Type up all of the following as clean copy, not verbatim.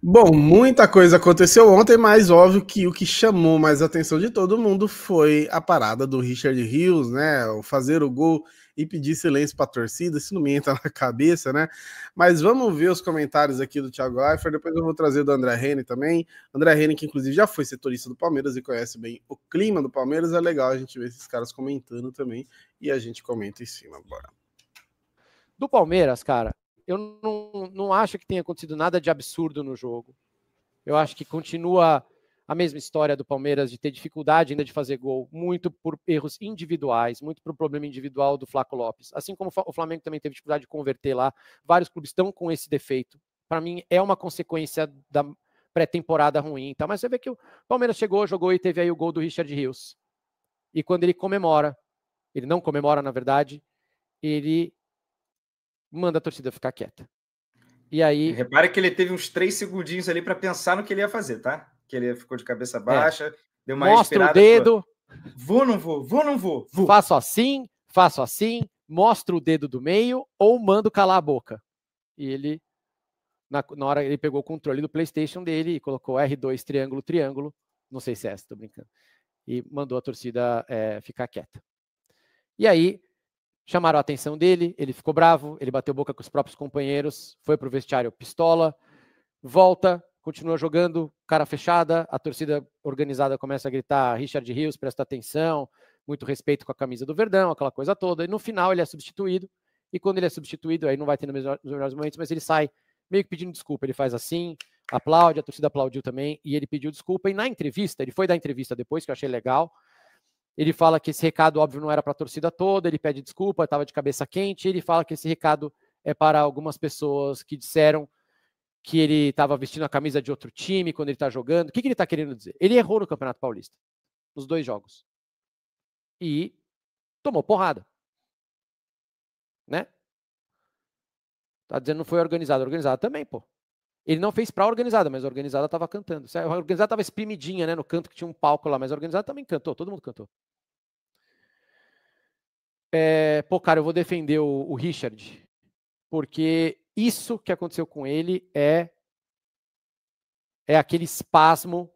Bom, muita coisa aconteceu ontem, mas óbvio que o que chamou mais a atenção de todo mundo foi a parada do Richard Rios, né? O fazer o gol e pedir silêncio para a torcida, isso não me entra na cabeça, né? Mas vamos ver os comentários aqui do Thiago Leifert, depois eu vou trazer do André Rene também. André Rene, que inclusive já foi setorista do Palmeiras e conhece bem o clima do Palmeiras, é legal a gente ver esses caras comentando também e a gente comenta em cima. Bora. Do Palmeiras, cara, eu não acho que tenha acontecido nada de absurdo no jogo. Eu acho que continua a mesma história do Palmeiras de ter dificuldade ainda de fazer gol, muito por erros individuais, muito por problema individual do Flaco Lopes. Assim como o Flamengo também teve dificuldade de converter lá, vários clubes estão com esse defeito. Para mim, é uma consequência da pré-temporada ruim. Tá? Mas você vê que o Palmeiras chegou, jogou e teve aí o gol do Richard Rios. E quando ele comemora, ele não comemora, na verdade, ele manda a torcida ficar quieta. E aí. Repare que ele teve uns 3 segundinhos ali para pensar no que ele ia fazer, tá? Que ele ficou de cabeça baixa, deu uma mostra respirada. O dedo. Falou, vou, não vou, vou, não vou. Vou. Faço assim, mostro o dedo do meio ou mando calar a boca. E ele, na hora, ele pegou o controle do PlayStation dele e colocou R2, triângulo, triângulo. Não sei se é essa, tô brincando. E mandou a torcida ficar quieta. E aí, chamaram a atenção dele, ele ficou bravo, ele bateu boca com os próprios companheiros, foi pro vestiário pistola, volta, continua jogando, cara fechada, a torcida organizada começa a gritar, Richard Rios, presta atenção, muito respeito com a camisa do Verdão, aquela coisa toda, e no final ele é substituído, e quando ele é substituído, aí não vai ter nos melhores momentos, mas ele sai meio que pedindo desculpa, ele faz assim, aplaude, a torcida aplaudiu também, e ele pediu desculpa, e na entrevista, ele foi dar entrevista depois, que eu achei legal, ele fala que esse recado, óbvio, não era para a torcida toda, ele pede desculpa, estava de cabeça quente, ele fala que esse recado é para algumas pessoas que disseram que ele estava vestindo a camisa de outro time quando ele está jogando. O que ele está querendo dizer? Ele errou no Campeonato Paulista, nos 2 jogos. E tomou porrada. Né? Tá dizendo que não foi organizado. Organizada também, pô. Ele não fez pra organizada, mas a organizada estava cantando. A organizada estava espremidinha, né, no canto que tinha um palco lá, mas a organizada também cantou, todo mundo cantou. Pô, cara, eu vou defender o Richard, porque isso que aconteceu com ele é aquele espasmo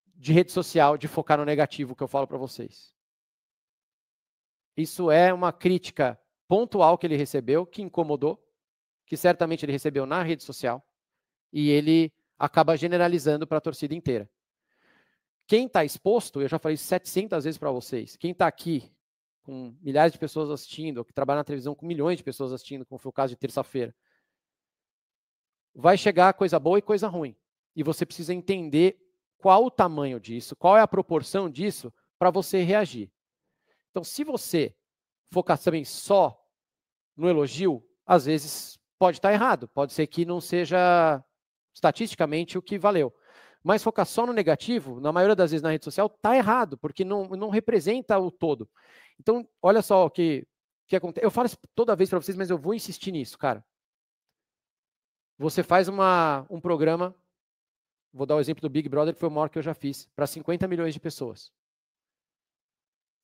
de rede social, de focar no negativo que eu falo para vocês. Isso é uma crítica pontual que ele recebeu, que incomodou, que certamente ele recebeu na rede social, e ele acaba generalizando para a torcida inteira. Quem está exposto, eu já falei 700 vezes para vocês, quem está aqui com milhares de pessoas assistindo, ou que trabalha na televisão com milhões de pessoas assistindo, como foi o caso de terça-feira, vai chegar coisa boa e coisa ruim. E você precisa entender qual o tamanho disso, qual é a proporção disso, para você reagir. Então, se você focar também só no elogio, às vezes pode estar errado, pode ser que não seja estatisticamente o que valeu. Mas focar só no negativo, na maioria das vezes na rede social, está errado, porque não representa o todo. Então, olha só o que acontece. Eu falo isso toda vez para vocês, mas eu vou insistir nisso, cara. Você faz um programa, vou dar o exemplo do Big Brother, que foi o maior que eu já fiz, para 50 milhões de pessoas.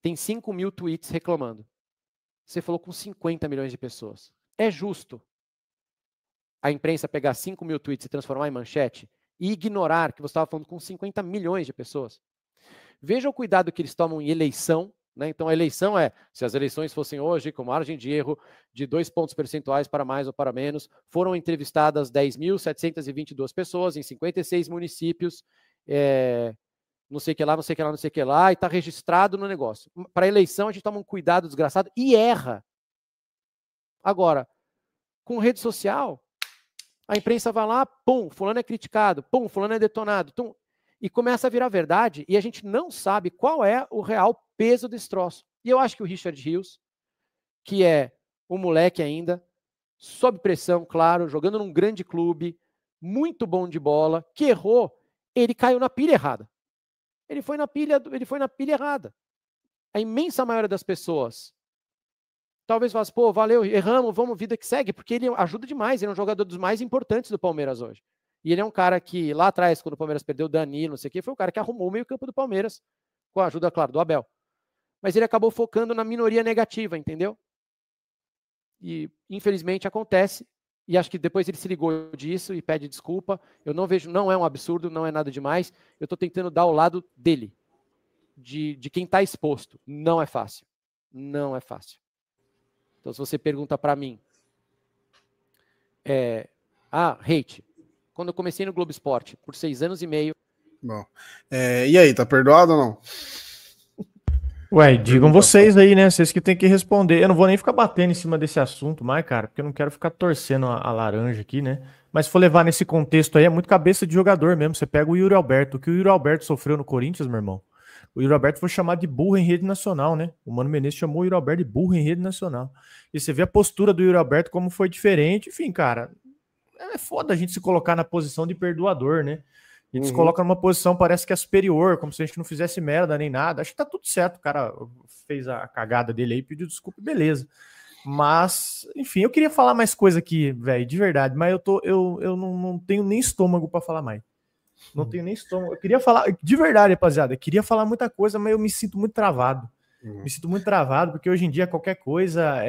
Tem 5 mil tweets reclamando. Você falou com 50 milhões de pessoas. É justo a imprensa pegar 5 mil tweets e transformar em manchete e ignorar que você estava falando com 50 milhões de pessoas? Veja o cuidado que eles tomam em eleição. Né? Então, a eleição se as eleições fossem hoje, com margem de erro de 2 pontos percentuais para mais ou para menos, foram entrevistadas 10.722 pessoas em 56 municípios, não sei o que lá, não sei o que lá, não sei o que lá, e está registrado no negócio. Para a eleição, a gente toma um cuidado desgraçado e erra. Agora, com rede social, a imprensa vai lá, pum, fulano é criticado, pum, fulano é detonado, tum, e começa a virar verdade, e a gente não sabe qual é o real peso desse troço. E eu acho que o Richard Rios, que é um moleque ainda, sob pressão, claro, jogando num grande clube, muito bom de bola, que errou, ele caiu na pilha errada. Ele foi na pilha errada. A imensa maioria das pessoas talvez falasse, pô, valeu, erramos, vamos, vida que segue, porque ele ajuda demais, ele é um jogador dos mais importantes do Palmeiras hoje. E ele é um cara que, lá atrás, quando o Palmeiras perdeu o Danilo, não sei o quê, foi o cara que arrumou o meio-campo do Palmeiras, com a ajuda, claro, do Abel. Mas ele acabou focando na minoria negativa, entendeu? E, infelizmente, acontece. E acho que depois ele se ligou disso e pede desculpa. Eu não vejo, não é um absurdo, não é nada demais. Eu estou tentando dar o lado dele, de quem está exposto. Não é fácil. Não é fácil. Então, se você pergunta para mim, hate. Quando eu comecei no Globo Esporte, por 6 anos e meio. Bom, e aí, tá perdoado ou não? Ué, digam vocês aí, né? Vocês que tem que responder. Eu não vou nem ficar batendo em cima desse assunto mais, cara, porque eu não quero ficar torcendo a laranja aqui, né? Mas se for levar nesse contexto aí, é muito cabeça de jogador mesmo. Você pega o Yuri Alberto. O que o Yuri Alberto sofreu no Corinthians, meu irmão? O Yuri Alberto foi chamado de burro em rede nacional, né? O Mano Menezes chamou o Yuri Alberto de burro em rede nacional. E você vê a postura do Yuri Alberto como foi diferente. Enfim, cara, é foda a gente se colocar na posição de perdoador, né? A gente se coloca numa posição, parece que é superior, como se a gente não fizesse merda nem nada. Acho que tá tudo certo. O cara fez a cagada dele aí, pediu desculpa, beleza. Mas, enfim, eu queria falar mais coisa aqui, velho, de verdade, mas eu não tenho nem estômago pra falar mais. Não tenho nem estômago. Eu queria falar, de verdade, rapaziada, eu queria falar muita coisa, mas eu me sinto muito travado. Me sinto muito travado, porque hoje em dia qualquer coisa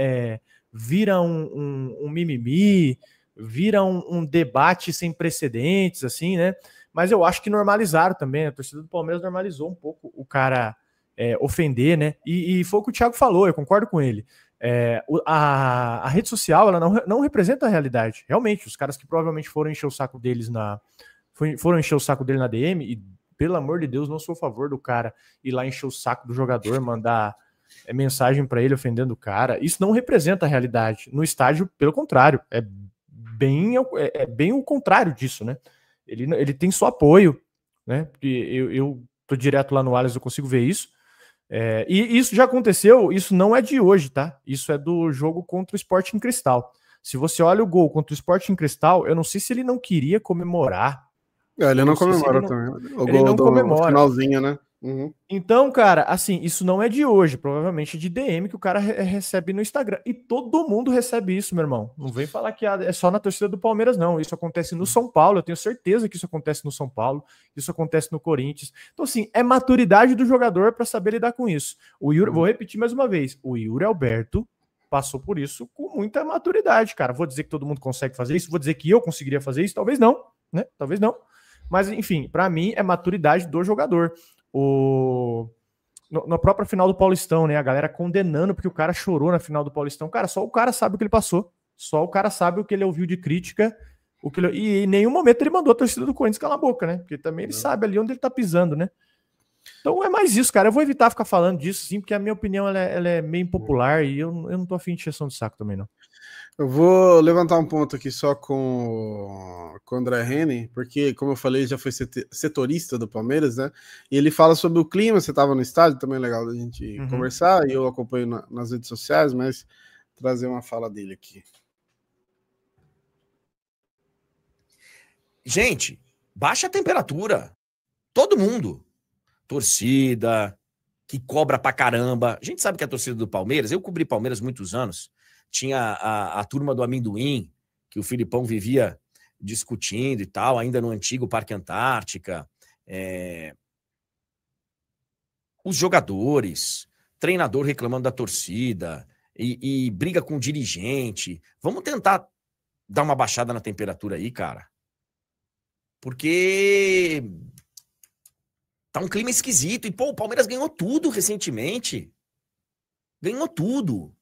vira um mimimi, vira um debate sem precedentes, assim, né? Mas eu acho que normalizaram também, a torcida do Palmeiras normalizou um pouco o cara ofender, né? E foi o que o Thiago falou, eu concordo com ele. A rede social, ela não representa a realidade. Realmente, os caras que provavelmente foram encher o saco deles foram encher o saco dele na DM, e pelo amor de Deus, não sou a favor do cara ir lá encher o saco do jogador, mandar mensagem para ele ofendendo o cara. Isso não representa a realidade. No estádio, pelo contrário, é bem o contrário disso, né? Ele tem só apoio, né? Porque eu tô direto lá no Allianz, eu consigo ver isso. E isso já aconteceu, isso não é de hoje, tá? Isso é do jogo contra o Sporting Cristal. Se você olha o gol contra o Sporting Cristal, eu não sei se ele não queria comemorar. Ele não comemora também. O gol não comemora. Finalzinho, né? Então, cara, assim, isso não é de hoje, provavelmente de DM que o cara recebe no Instagram. E todo mundo recebe isso, meu irmão. Não vem falar que é só na torcida do Palmeiras, não. Isso acontece no São Paulo, eu tenho certeza que isso acontece no São Paulo, isso acontece no Corinthians. Então, assim, é maturidade do jogador para saber lidar com isso. O Yuri, vou repetir mais uma vez, o Yuri Alberto passou por isso com muita maturidade, cara. Vou dizer que todo mundo consegue fazer isso, vou dizer que eu conseguiria fazer isso, talvez não, né? Talvez não. Mas, enfim, para mim é maturidade do jogador. Na própria final do Paulistão, né? A galera condenando porque o cara chorou na final do Paulistão. Cara, só o cara sabe o que ele passou. Só o cara sabe o que ele ouviu de crítica. E em nenhum momento ele mandou a torcida do Corinthians calar a boca, né? Porque também ele sabe ali onde ele tá pisando, né? Então é mais isso, cara. Eu vou evitar ficar falando disso, sim, porque a minha opinião ela é meio impopular e eu não tô afim de encheção de saco também, não. Eu vou levantar um ponto aqui só com o André Henning, porque, como eu falei, já foi setorista do Palmeiras, né? E ele fala sobre o clima. Você estava no estádio, também é legal da gente conversar, e eu acompanho nas redes sociais, mas trazer uma fala dele aqui. Gente, baixa a temperatura. Todo mundo. Torcida, que cobra pra caramba. A gente sabe que a torcida do Palmeiras, eu cobri Palmeiras muitos anos, tinha a turma do amendoim, que o Filipão vivia discutindo e tal, ainda no antigo Parque Antártica. Os jogadores, treinador reclamando da torcida e briga com o dirigente. Vamos tentar dar uma baixada na temperatura aí, cara. Porque tá um clima esquisito. E, pô, o Palmeiras ganhou tudo recentemente. Ganhou tudo.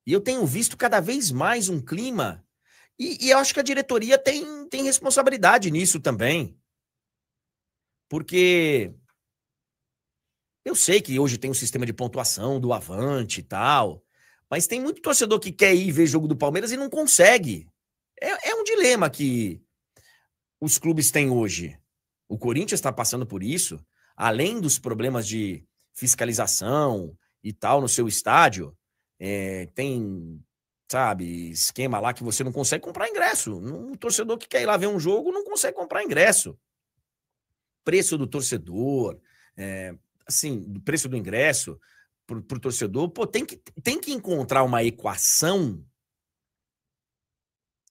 E eu tenho visto cada vez mais um clima. E eu acho que a diretoria tem responsabilidade nisso também. Porque eu sei que hoje tem um sistema de pontuação do Avante e tal. Mas tem muito torcedor que quer ir ver jogo do Palmeiras e não consegue. É um dilema que os clubes têm hoje. O Corinthians está passando por isso. Além dos problemas de fiscalização e tal no seu estádio, tem, sabe, esquema lá que você não consegue comprar ingresso. Um torcedor que quer ir lá ver um jogo não consegue comprar ingresso. Preço do torcedor, assim, do preço do ingresso pro torcedor, pô, tem que encontrar uma equação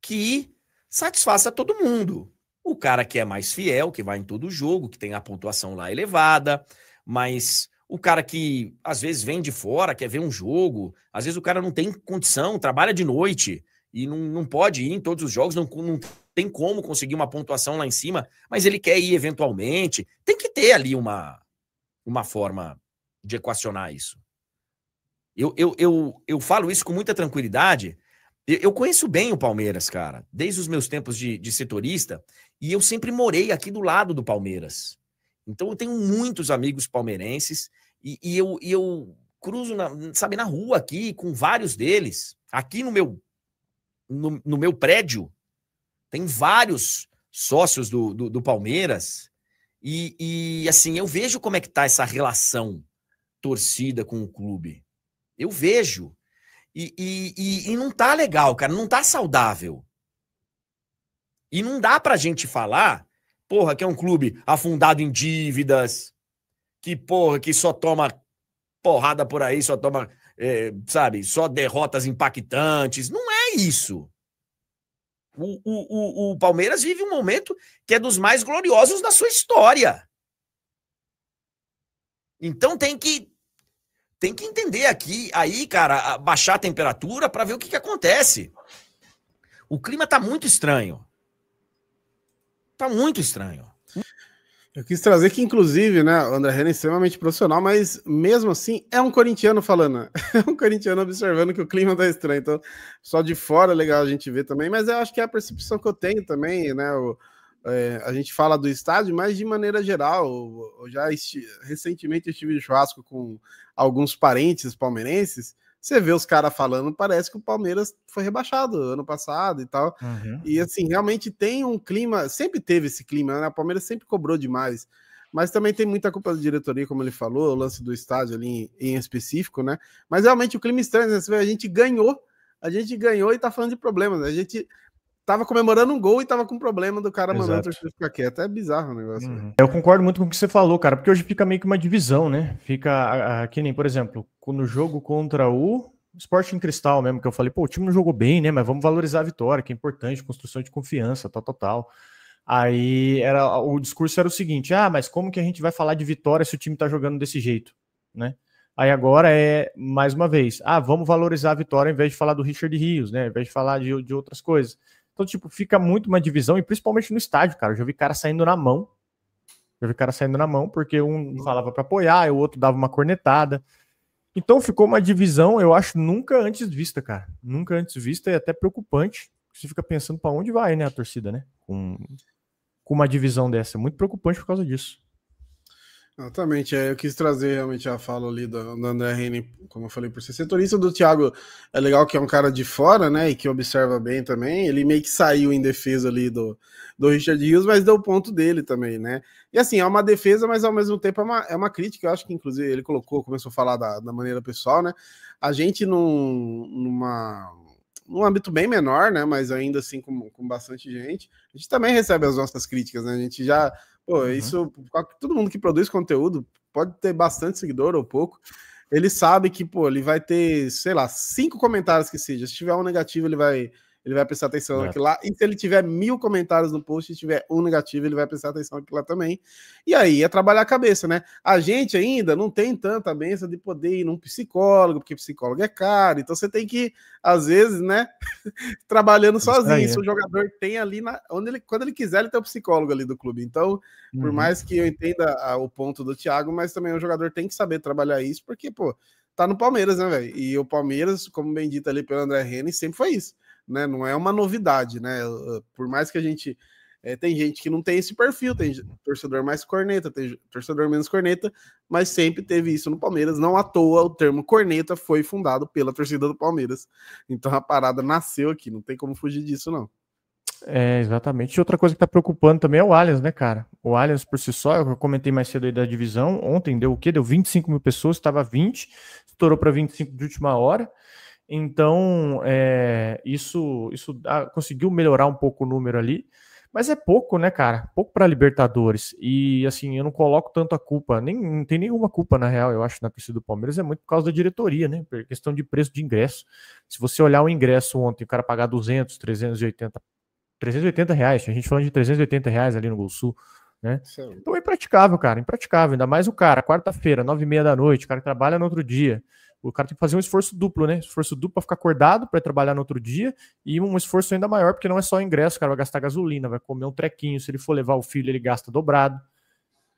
que satisfaça todo mundo. O cara que é mais fiel, que vai em todo jogo, que tem a pontuação lá elevada, mas o cara que às vezes vem de fora, quer ver um jogo, às vezes o cara não tem condição, trabalha de noite e não pode ir em todos os jogos, não tem como conseguir uma pontuação lá em cima, mas ele quer ir eventualmente. Tem que ter ali uma forma de equacionar isso. Eu falo isso com muita tranquilidade. Eu conheço bem o Palmeiras, cara, desde os meus tempos de setorista, e eu sempre morei aqui do lado do Palmeiras. Então eu tenho muitos amigos palmeirenses, e eu cruzo na rua aqui com vários deles. Aqui no meu prédio, tem vários sócios do Palmeiras, e assim, eu vejo como é que tá essa relação torcida com o clube. Eu vejo. E não tá legal, cara, não tá saudável. E não dá pra gente falar, porra, que é um clube afundado em dívidas, que, porra, que só toma porrada por aí, só toma, sabe, só derrotas impactantes. Não é isso. O Palmeiras vive um momento que é dos mais gloriosos da sua história. Então tem que entender aqui, aí, cara, baixar a temperatura para ver o que acontece. O clima tá muito estranho. Tá muito estranho. Eu quis trazer que, inclusive, né, o André Henning é extremamente profissional, mas mesmo assim é um corintiano falando, né? É um corintiano observando que o clima tá estranho. Então, só de fora é legal a gente ver também, mas eu acho que é a percepção que eu tenho também, né? A gente fala do estádio, mas de maneira geral, recentemente eu estive em churrasco com alguns parentes palmeirenses, você vê os caras falando, parece que o Palmeiras foi rebaixado ano passado e tal, e assim, realmente tem um clima, sempre teve esse clima, né? O Palmeiras sempre cobrou demais, mas também tem muita culpa da diretoria, como ele falou, o lance do estádio ali em específico, né? Mas realmente o clima estranho, né? Você vê, a gente ganhou e tá falando de problemas, né? A gente tava comemorando um gol e tava com problema do cara mandando o torcedor ficar quieto. É bizarro o negócio. Eu concordo muito com o que você falou, cara, porque hoje fica meio que uma divisão, né? Fica que nem, por exemplo, no jogo contra o Sporting Cristal mesmo, que eu falei, pô, o time não jogou bem, né? Mas vamos valorizar a vitória, que é importante, construção de confiança, tal. Aí o discurso era o seguinte, mas como que a gente vai falar de vitória se o time tá jogando desse jeito, né? Aí agora mais uma vez, vamos valorizar a vitória ao invés de falar do Richard Rios, né? Ao invés de falar de outras coisas. Então, tipo, fica muito uma divisão, e principalmente no estádio, cara. Eu já vi cara saindo na mão. Porque um falava para apoiar, e o outro dava uma cornetada. Então ficou uma divisão, eu acho, nunca antes vista, cara. Nunca antes vista, e até preocupante. Você fica pensando para onde vai, né, a torcida, né? Com uma divisão dessa. Muito preocupante por causa disso. Exatamente, eu quis trazer realmente a fala ali do André Henning, como eu falei, por ser setorista. Do Thiago é legal, que é um cara de fora, né, e que observa bem também. Ele meio que saiu em defesa ali do Richard Rios, mas deu o ponto dele também, né. E assim, é uma defesa, mas ao mesmo tempo é uma crítica. Eu acho que inclusive ele começou a falar da maneira pessoal, né. A gente num âmbito bem menor, né, mas ainda assim com bastante gente, a gente também recebe as nossas críticas, né. A gente já... Pô, isso, todo mundo que produz conteúdo, pode ter bastante seguidor ou pouco, ele sabe que, pô, ele vai ter, sei lá, 5 comentários que seja. Se tiver um negativo, ele vai prestar atenção naquilo lá. E se ele tiver 1000 comentários no post e tiver um negativo, ele vai prestar atenção naquilo lá também. E aí é trabalhar a cabeça, né? A gente ainda não tem tanta benção de poder ir num psicólogo, porque psicólogo é caro. Então você tem que, às vezes, né, trabalhando sozinho. Isso o jogador tem ali, quando ele quiser, ele tem o psicólogo ali do clube. Então, por mais que eu entenda o ponto do Thiago, mas também o jogador tem que saber trabalhar isso, porque, pô, tá no Palmeiras, né, velho? E o Palmeiras, como bem dito ali pelo André Henning, sempre foi isso, né? Não é uma novidade, né? Por mais que a gente... tem gente que não tem esse perfil, tem torcedor mais corneta, tem torcedor menos corneta, mas sempre teve isso no Palmeiras. Não à toa o termo corneta foi fundado pela torcida do Palmeiras. Então a parada nasceu aqui, não tem como fugir disso, não. Exatamente. E outra coisa que tá preocupando também é o Allianz, né, cara? O Allianz por si só, eu comentei mais cedo aí da divisão, ontem deu o quê? Deu 25 mil pessoas, estava 20, estourou para 25 de última hora. Então, isso conseguiu melhorar um pouco o número ali, mas é pouco, né, cara? Pouco para Libertadores. E, assim, eu não coloco tanto a culpa, não tem nenhuma culpa, na real, eu acho, na torcida do Palmeiras, é muito por causa da diretoria, né? Por questão de preço de ingresso. Se você olhar o ingresso ontem, o cara pagar 200, 380 reais, a gente falando de 380 reais ali no Gol Sul, né? Então é impraticável, cara, impraticável. Ainda mais o cara, quarta-feira, 9h30 da noite, o cara que trabalha no outro dia, O cara tem que fazer um esforço duplo, né? Esforço duplo para ficar acordado, para trabalhar no outro dia, e um esforço ainda maior, porque não é só ingresso, o cara vai gastar gasolina, vai comer um trequinho, se ele for levar o filho, ele gasta dobrado.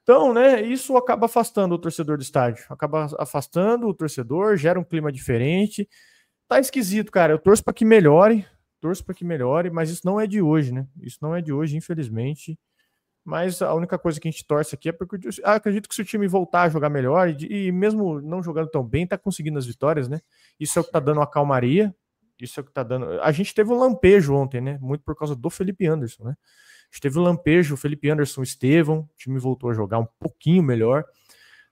Então, né, isso acaba afastando o torcedor do estádio, acaba afastando o torcedor, gera um clima diferente. Tá esquisito, cara. Eu torço para que melhore, mas isso não é de hoje, né? Isso não é de hoje, infelizmente. Mas a única coisa que a gente torce aqui é porque acredito que se o time voltar a jogar melhor, e mesmo não jogando tão bem, tá conseguindo as vitórias, né? Isso é o que tá dando uma calmaria. Isso é o que tá dando. A gente teve um lampejo ontem, né? Muito por causa do Felipe Anderson, né? A gente teve um lampejo, o Felipe Anderson, o Estevão, o time voltou a jogar um pouquinho melhor.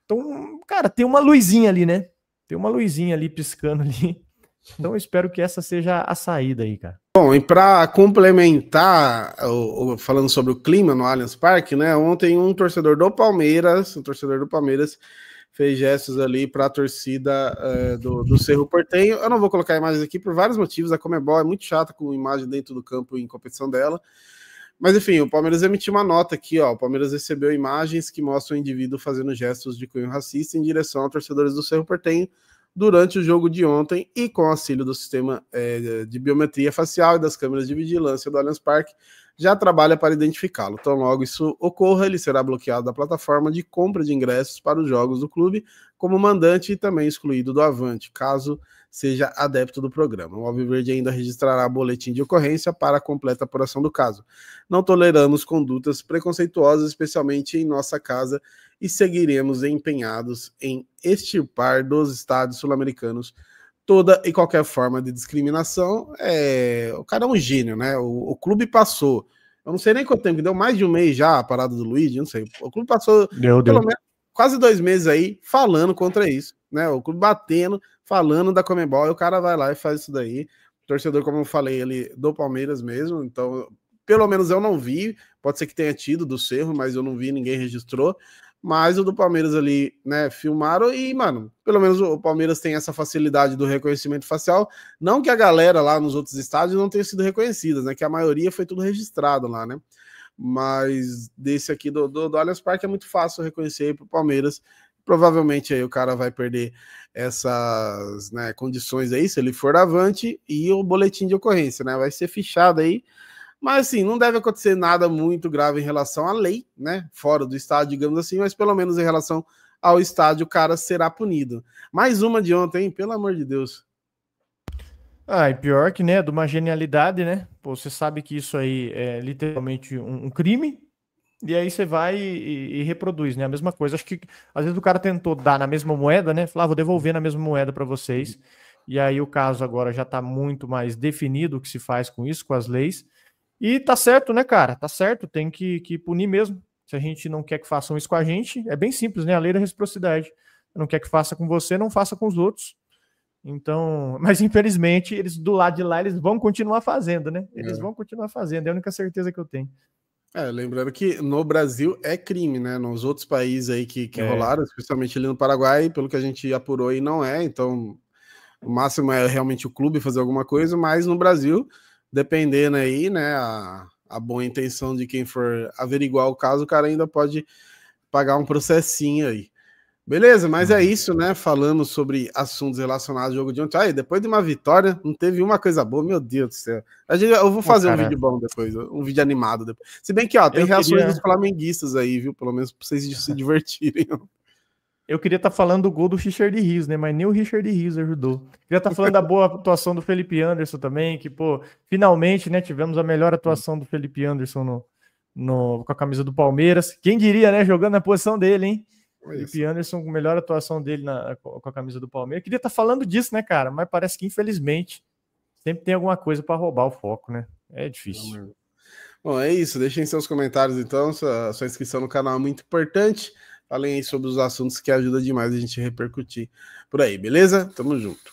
Então, cara, tem uma luzinha ali, né? Tem uma luzinha ali piscando ali. Então eu espero que essa seja a saída aí, cara. Bom, e para complementar, falando sobre o clima no Allianz Parque, né? Ontem um torcedor do Palmeiras fez gestos ali para a torcida do Cerro Porteño. Eu não vou colocar imagens aqui por vários motivos. A Conmebol é muito chata com imagem dentro do campo em competição dela. Mas enfim, o Palmeiras emitiu uma nota aqui, ó. O Palmeiras recebeu imagens que mostram o indivíduo fazendo gestos de cunho racista em direção a torcedores do Cerro Porteño durante o jogo de ontem e com auxílio do sistema de biometria facial e das câmeras de vigilância do Allianz Parque, já trabalha para identificá-lo. Então, logo isso ocorra, ele será bloqueado da plataforma de compra de ingressos para os jogos do clube como mandante e também excluído do Avante, caso seja adepto do programa. O Alviverde ainda registrará boletim de ocorrência para a completa apuração do caso. Não toleramos condutas preconceituosas, especialmente em nossa casa, e seguiremos empenhados em extirpar dos estádios sul-americanos toda e qualquer forma de discriminação. O cara é um gênio, né? O clube passou, eu não sei nem quanto tempo, deu mais de um mês já a parada do Luigi, não sei. O clube passou pelo menos quase 2 meses aí falando contra isso, né? O clube batendo, falando da Conmebol, e o cara vai lá e faz isso daí. O torcedor, como eu falei, ele do Palmeiras mesmo, então pelo menos eu não vi, pode ser que tenha tido do Cerro, mas eu não vi, ninguém registrou. Mas o do Palmeiras ali, né, filmaram e, mano, pelo menos o Palmeiras tem essa facilidade do reconhecimento facial. Não que a galera lá nos outros estádios não tenha sido reconhecida, né, que a maioria foi tudo registrado lá, né. Mas desse aqui do Allianz Parque é muito fácil reconhecer aí pro Palmeiras. Provavelmente aí o cara vai perder essas, né, condições aí, se ele for avante, e o boletim de ocorrência, né, vai ser fichado aí. Mas assim, não deve acontecer nada muito grave em relação à lei, né? Fora do estádio, digamos assim, mas pelo menos em relação ao estádio, o cara será punido. Mais uma de ontem, hein? Pelo amor de Deus. E pior que, né, de uma genialidade, né? Pô, você sabe que isso aí é literalmente um crime, e aí você vai e reproduz, né? A mesma coisa. Acho que às vezes o cara tentou dar na mesma moeda, né? Falar, vou devolver na mesma moeda para vocês. E aí o caso agora já tá muito mais definido o que se faz com isso, com as leis. E tá certo, né, cara? Tá certo, tem que punir mesmo. Se a gente não quer que façam isso com a gente, é bem simples, né? A lei da reciprocidade. Não quer que faça com você, não faça com os outros. Então, mas infelizmente, eles do lado de lá, eles vão continuar fazendo, né? Eles vão continuar fazendo, é a única certeza que eu tenho. Lembrando que no Brasil é crime, né? Nos outros países aí que rolaram, especialmente ali no Paraguai, pelo que a gente apurou aí, não é. Então, o máximo é realmente o clube fazer alguma coisa, mas no Brasil, dependendo aí, né, a boa intenção de quem for averiguar o caso, o cara ainda pode pagar um processinho aí. Beleza, mas é isso, né? Falando sobre assuntos relacionados ao jogo de ontem. Depois de uma vitória, não teve uma coisa boa, meu Deus do céu. Eu vou fazer um vídeo bom depois, um vídeo animado depois. Se bem que, tem reações dos flamenguistas aí, viu? Pelo menos pra vocês se divertirem. Eu queria estar falando do gol do Richard Rios, né? Mas nem o Richard Rios ajudou. Queria estar falando da boa atuação do Felipe Anderson também, que, pô, finalmente, né, tivemos a melhor atuação do Felipe Anderson com a camisa do Palmeiras. Quem diria, né, jogando na posição dele, hein? Felipe Anderson, com a melhor atuação dele com a camisa do Palmeiras. Queria estar falando disso, né, cara? Mas parece que, infelizmente, sempre tem alguma coisa para roubar o foco, né? É difícil. Bom, é isso. Deixem seus comentários, então. Sua inscrição no canal é muito importante. Falem aí sobre os assuntos que ajudam demais a gente a repercutir por aí, beleza? Tamo junto.